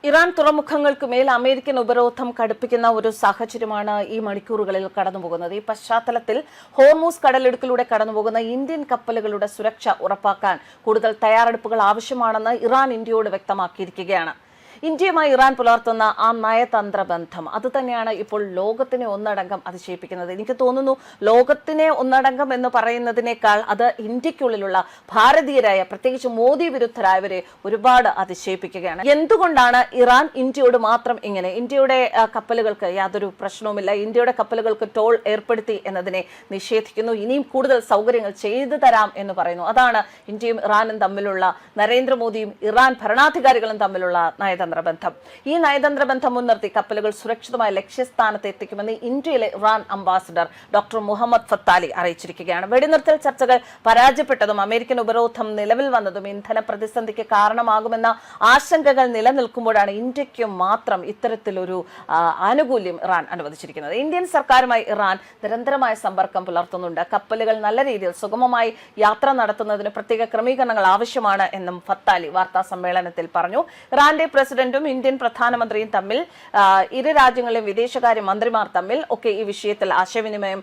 Iran തുറമുഖങ്ങൾക്ക് മേൽ American ഉപരോധം കടുപ്പിക്കുന്ന ഒരു സാഹചര്യമാണ് ഈ മണിക്കൂറുകളിൽ കടന്നുപോകുന്നത്. ഈ പശ്ചാത്തലത്തിൽ ഹോർമൂസ് കടലിടുക്കിലൂടെ കടന്നുപോകുന്ന ഇന്ത്യൻ കപ്പലുകളുടെ സുരക്ഷ ഉറപ്പാക്കാൻ കൂടുതൽ തയ്യാറെടുപ്പുകൾ ആവശ്യമാണെന്ന് ഇറാൻ ഇന്ത്യയോട് വ്യക്തമാക്കിയിരിക്കുകയാണ്. ഇന്ത്യയുമായി ഇറാൻ പുലർത്തുന്ന ആ നയതന്ത്ര ബന്ധം അത് തന്നെയാണ് ഇപ്പോൾ ലോകത്തിനെ ഒന്നടങ്കം അതിശയിപ്പിക്കുന്നത്. എനിക്ക് തോന്നുന്നു ലോകത്തിനെ ഒന്നടങ്കം എന്ന് പറയുന്നതിനേക്കാൾ അത് ഇന്ത്യക്കുള്ളിലുള്ള ഭാരതീയരായ പ്രത്യേകിച്ച് മോദി വിരുദ്ധരായവരെ ഒരുപാട് അതിശയിപ്പിക്കുകയാണ്. എന്തുകൊണ്ടാണ് ഇറാൻ ഇന്ത്യയോട് മാത്രം ഇങ്ങനെ? ഇന്ത്യയുടെ കപ്പലുകൾക്ക് യാതൊരു പ്രശ്നവുമില്ല, ഇന്ത്യയുടെ കപ്പലുകൾക്ക് ടോൾ ഏർപ്പെടുത്തി എന്നതിനെ നിഷേധിക്കുന്നു, ഇനിയും കൂടുതൽ സൗകര്യങ്ങൾ ചെയ്തു തരാം എന്ന് പറയുന്നു. അതാണ് ഇന്ത്യയും ഇറാനും തമ്മിലുള്ള, നരേന്ദ്രമോദിയും ഇറാൻ ഭരണാധികാരികളും തമ്മിലുള്ള നയതന്ത്ര ബന്ധം. ഈ നയതന്ത്ര ബന്ധം മുൻനിർത്തി കപ്പലുകൾ സുരക്ഷിതമായ ലക്ഷ്യസ്ഥാനത്ത് എത്തിക്കുമെന്ന് ഇന്ത്യയിലെ ഇറാൻ അംബാസിഡർ ഡോക്ടർ മുഹമ്മദ് ഫത്താലി അറിയിച്ചിരിക്കുകയാണ്. വെടിനിർത്തൽ ചർച്ചകൾ പരാജയപ്പെട്ടതും അമേരിക്കൻ ഉപരോധം നിലവിൽ വന്നതും ഇന്ധന പ്രതിസന്ധിക്ക് കാരണമാകുമെന്ന ആശങ്കകൾ നിലനിൽക്കുമ്പോഴാണ് ഇന്ത്യക്ക് മാത്രം ഇത്തരത്തിലൊരു ആനുകൂല്യം ഇറാൻ അനുവദിച്ചിരിക്കുന്നത്. ഇന്ത്യൻ സർക്കാരുമായി ഇറാൻ നിരന്തരമായ സമ്പർക്കം പുലർത്തുന്നുണ്ട്. കപ്പലുകൾ നല്ല രീതിയിൽ സുഗമമായി യാത്ര നടത്തുന്നതിന് പ്രത്യേക ക്രമീകരണങ്ങൾ ആവശ്യമാണ് എന്നും ഫത്താലി വാർത്താ സമ്മേളനത്തിൽ പറഞ്ഞു. ഇറാന്റെ പ്രസിഡന്റും ഇന്ത്യൻ പ്രധാനമന്ത്രിയും തമ്മിൽ, ഇരു രാജ്യങ്ങളിലെയും വിദേശകാര്യ മന്ത്രിമാർ തമ്മിൽ ഒക്കെ ഈ വിഷയത്തിൽ ആശയവിനിമയം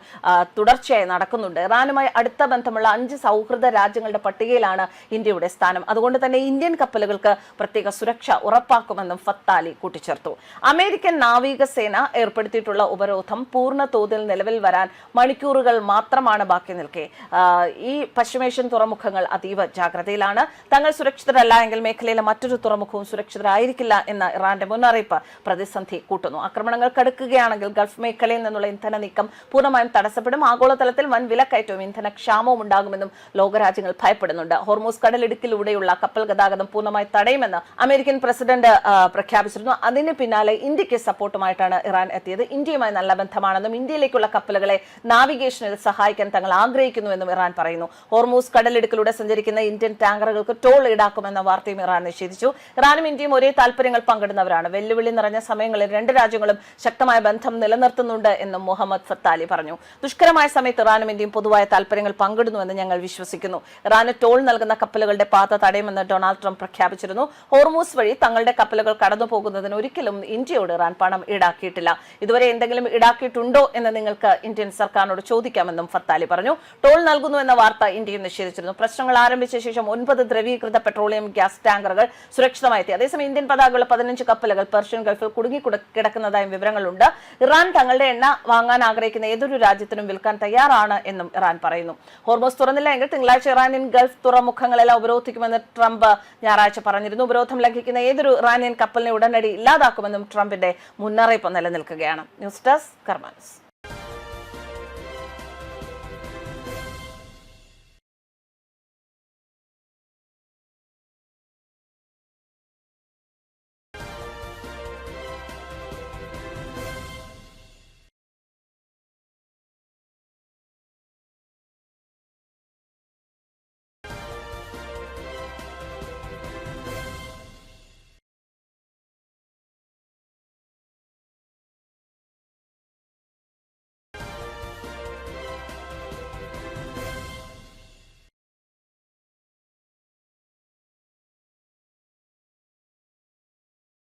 തുടർച്ചയായി നടക്കുന്നുണ്ട്. ഇറാനുമായി അടുത്ത ബന്ധമുള്ള 5 സൗഹൃദ രാജ്യങ്ങളുടെ പട്ടികയിലാണ് ഇന്ത്യയുടെ സ്ഥാനം. അതുകൊണ്ട് തന്നെ ഇന്ത്യൻ കപ്പലുകൾക്ക് പ്രത്യേക സുരക്ഷ ഉറപ്പാക്കുമെന്നും ഫത്താലി കൂട്ടിച്ചേർത്തു. അമേരിക്കൻ നാവികസേന ഏർപ്പെടുത്തിയിട്ടുള്ള ഉപരോധം പൂർണ്ണ തോതിൽ നിലവിൽ വരാൻ മണിക്കൂറുകൾ മാത്രമാണ് ബാക്കി നിൽക്കെ ഈ പശ്ചിമേഷ്യൻ തുറമുഖങ്ങൾ അതീവ ജാഗ്രതയിലാണ്. തങ്ങൾ സുരക്ഷിതരല്ല എങ്കിൽ മേഖലയിലെ മറ്റൊരു തുറമുഖവും സുരക്ഷിതരായിരിക്കില്ല എന്ന ഇറാന്റെ മുന്നറിയിപ്പ് പ്രതിസന്ധി കൂട്ടുന്നു. ആക്രമണങ്ങൾ കടുക്കുകയാണെങ്കിൽ ഗൾഫ് മേഖലയിൽ നിന്നുള്ള ഇന്ധന നീക്കം പൂർണ്ണമായും തടസ്സപ്പെടും. ആഗോളതലത്തിൽ വൻ വിലക്കയറ്റവും ഇന്ധന ക്ഷാമവും ഉണ്ടാകുമെന്നും ലോകരാജ്യങ്ങൾ ഭയപ്പെടുന്നുണ്ട്. ഹോർമൂസ് കടലിടുക്കിലൂടെയുള്ള കപ്പൽ ഗതാഗതം പൂർണ്ണമായി തടയുമെന്ന് അമേരിക്കൻ പ്രസിഡന്റ് പ്രഖ്യാപിച്ചിരുന്നു. അതിന് പിന്നാലെ ഇന്ത്യക്ക് സപ്പോർട്ടുമായിട്ടാണ് ഇറാൻ എത്തിയത്. ഇന്ത്യയുമായി നല്ല ബന്ധമാണെന്നും ഇന്ത്യയിലേക്കുള്ള കപ്പലുകളെ നാവിഗേഷനിൽ സഹായിക്കാൻ തങ്ങൾ ആഗ്രഹിക്കുന്നുവെന്നും ഇറാൻ പറയുന്നു. ഹോർമൂസ് കടലിടുക്കിലൂടെ സഞ്ചരിക്കുന്ന ഇന്ത്യൻ ടാങ്കറുകൾക്ക് ടോൾ ഈടാക്കുമെന്ന വാർത്തയും ഇറാൻ നിഷേധിച്ചു. ഇറാനും ഇന്ത്യയും ഒരേ താല്പര്യങ്ങൾ പങ്കിടുന്നവരാണ്. വെല്ലുവിളി നിറഞ്ഞ സമയങ്ങളിൽ 2 രാജ്യങ്ങളും ശക്തമായ ബന്ധം നിലനിർത്തുന്നുണ്ട് എന്നും മുഹമ്മദ് ഫത്താലി പറഞ്ഞു. ദുഷ്കരമായ സമയത്ത് ഇറാനും ഇന്ത്യയും പൊതുവായ താല്പര്യങ്ങൾ പങ്കിടുന്നുവെന്ന് ഞങ്ങൾ വിശ്വസിക്കുന്നു. ഇറാന് ടോൾ നൽകുന്ന കപ്പലുകളുടെ പാത തടയുമെന്ന് ഡൊണാൾഡ് ട്രംപ് പ്രഖ്യാപിച്ചിരുന്നു. ഹോർമൂസ് വഴി തങ്ങളുടെ കപ്പലുകൾ കടന്നു പോകുന്നതിന് ഒരിക്കലും ഇന്ത്യയോട് ഇറാൻ പണം ഈടാക്കിയിട്ടില്ല. ഇതുവരെ എന്തെങ്കിലും ഈടാക്കിയിട്ടുണ്ടോ എന്ന് നിങ്ങൾക്ക് ഇന്ത്യൻ സർക്കാരിനോട് ചോദിക്കാമെന്നും ഫത്താലി പറഞ്ഞു. ടോൾ നൽകുന്നു എന്ന വാർത്ത ഇന്ത്യയും നിഷേധിച്ചിരുന്നു. പ്രശ്നങ്ങൾ ആരംഭിച്ച ശേഷം 9 ദ്രവീകൃത പെട്രോളിയം ഗ്യാസ് ടാങ്കറുകൾ സുരക്ഷിതമായി എത്തി. അതേസമയം ഇന്ത്യൻ പതാകയുള്ള 15 കപ്പലുകൾ പേർഷ്യൻ ഗൾഫിൽ കുടുങ്ങിക്കിടക്കുന്നതായും വിവരങ്ങളുണ്ട്. ഇറാൻ തങ്ങളുടെ എണ്ണ വാങ്ങാൻ ആഗ്രഹിക്കുന്ന ഏതൊരു രാജ്യത്തിനും വിൽക്കാൻ തയ്യാറാണ് എന്നും ഇറാൻ പറയുന്നു. ഹോർമൂസ് തുറന്നില്ല എങ്കിൽ തിങ്കളാഴ്ച ഇറാനിയൻ ഗൾഫ് തുറമുഖങ്ങളെല്ലാം ഉപരോധിക്കുമെന്ന് ട്രംപ് ഞായറാഴ്ച പറഞ്ഞിരുന്നു. ഉപരോധം ലംഘിക്കുന്ന ഏതൊരു ഇറാനിയൻ കപ്പലിനെ ഉടനടി ഇല്ലാതാക്കുമെന്നും ട്രംപിന്റെ മുന്നറിയിപ്പ് നിലനിൽക്കുകയാണ്. News desk കർമാനസ്.